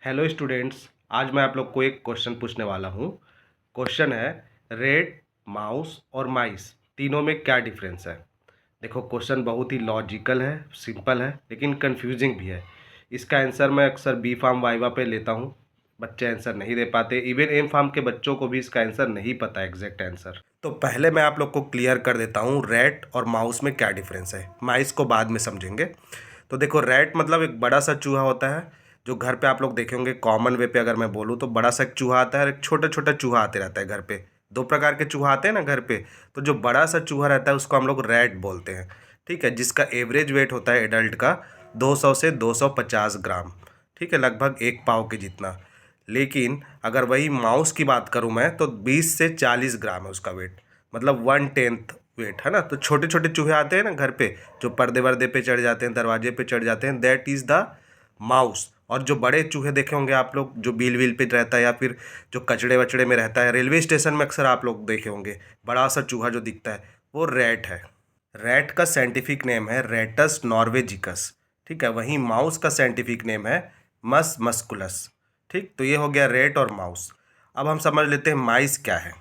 Hello students, आज मैं आप लोग को एक क्वेश्चन पूछने वाला हूँ। क्वेश्चन है रेट, माउस और माइस तीनों में क्या डिफरेंस है। देखो, क्वेश्चन बहुत ही लॉजिकल है, सिंपल है, लेकिन कंफ्यूजिंग भी है। इसका आंसर मैं अक्सर बी फार्म वाइवा पे लेता हूँ, बच्चे आंसर नहीं दे पाते। इवन एम फार्म के बच्चों को भी इसका आंसर नहीं पता एग्जैक्ट आंसर। तो पहले मैं आप लोग को क्लियर कर देता हूँ रैट और माउस में क्या डिफरेंस है, माइस को बाद में समझेंगे। तो देखो, रैट मतलब एक बड़ा सा चूहा होता है जो घर पे आप लोग देखे होंगे। कॉमन वे पे अगर मैं बोलूँ तो बड़ा सा एक चूहा आता है और एक छोटा छोटा चूहा आते रहता है घर पे। दो प्रकार के चूहा आते हैं ना घर पे। तो जो बड़ा सा चूहा रहता है उसको हम लोग रैट बोलते हैं, ठीक है, जिसका एवरेज वेट होता है एडल्ट का 200 से 250 ग्राम, ठीक है, लगभग एक पाव के जितना। लेकिन अगर वही माउस की बात करूं मैं तो 20 से 40 ग्राम है उसका वेट, मतलब 1/10 वेट है ना। तो छोटे छोटे चूहे आते हैं ना घर पे, जो पर्दे वर्दे पे चढ़ जाते हैं, दरवाजे पे चढ़ जाते हैं, दैट इज़ द माउस। और जो बड़े चूहे देखे होंगे आप लोग, जो बील व्हील पे रहता है या फिर जो कचड़े वचड़े में रहता है, रेलवे स्टेशन में अक्सर आप लोग देखे होंगे, बड़ा सा चूहा जो दिखता है, वो रैट है। रैट का साइंटिफिक नेम है रेटस नॉर्वेजिकस, ठीक है। वहीं माउस का साइंटिफिक नेम है मस मस्कुलस, ठीक। तो ये हो गया रैट और माउस। अब हम समझ लेते हैं माइस क्या है,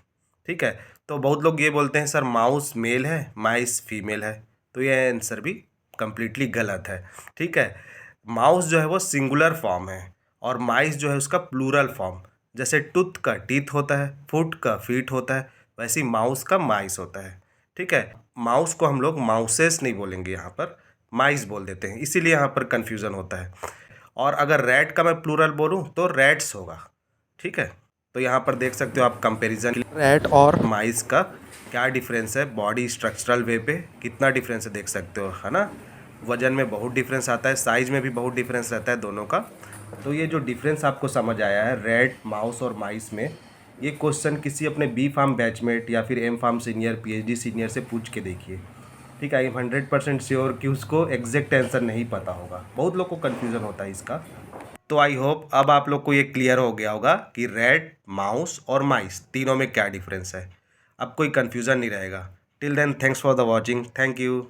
ठीक है। तो बहुत लोग ये बोलते हैं सर माउस मेल है, माइस फीमेल है। तो ये आंसर भी कंप्लीटली गलत है, ठीक है। माउस जो है वो सिंगुलर फॉर्म है और माइस जो है उसका प्लूरल फॉर्म। जैसे टूथ का टीथ होता है, फुट का फीट होता है, वैसे ही माउस का माइस होता है, ठीक है। माउस को हम लोग माउसेस नहीं बोलेंगे, यहाँ पर माइस बोल देते हैं, इसीलिए यहाँ पर कन्फ्यूज़न होता है। और अगर रैट का मैं प्लूरल बोलूँ तो रैट्स होगा, ठीक है। तो यहाँ पर देख सकते हो आप कंपैरिजन रैट और माइस का क्या डिफरेंस है, बॉडी स्ट्रक्चरल वे पे कितना डिफरेंस है देख सकते हो, है ना। वजन में बहुत डिफरेंस आता है, साइज में भी बहुत डिफरेंस रहता है दोनों का। तो ये जो डिफरेंस आपको समझ आया है रैट, माउस और माइस में, ये क्वेश्चन किसी अपने बी फार्म बैचमेट या फिर M pharm senior, PhD senior से पूछ के देखिए, ठीक है। आई एम 100% श्योर कि उसको एग्जैक्ट आंसर नहीं पता होगा, बहुत लोग को कन्फ्यूज़न होता है इसका। तो आई होप अब आप लोग को ये क्लियर हो गया होगा कि रैट, माउस और माइस तीनों में क्या डिफरेंस है। अब कोई कन्फ्यूज़न नहीं रहेगा। Till then, thanks for the watching, thank you.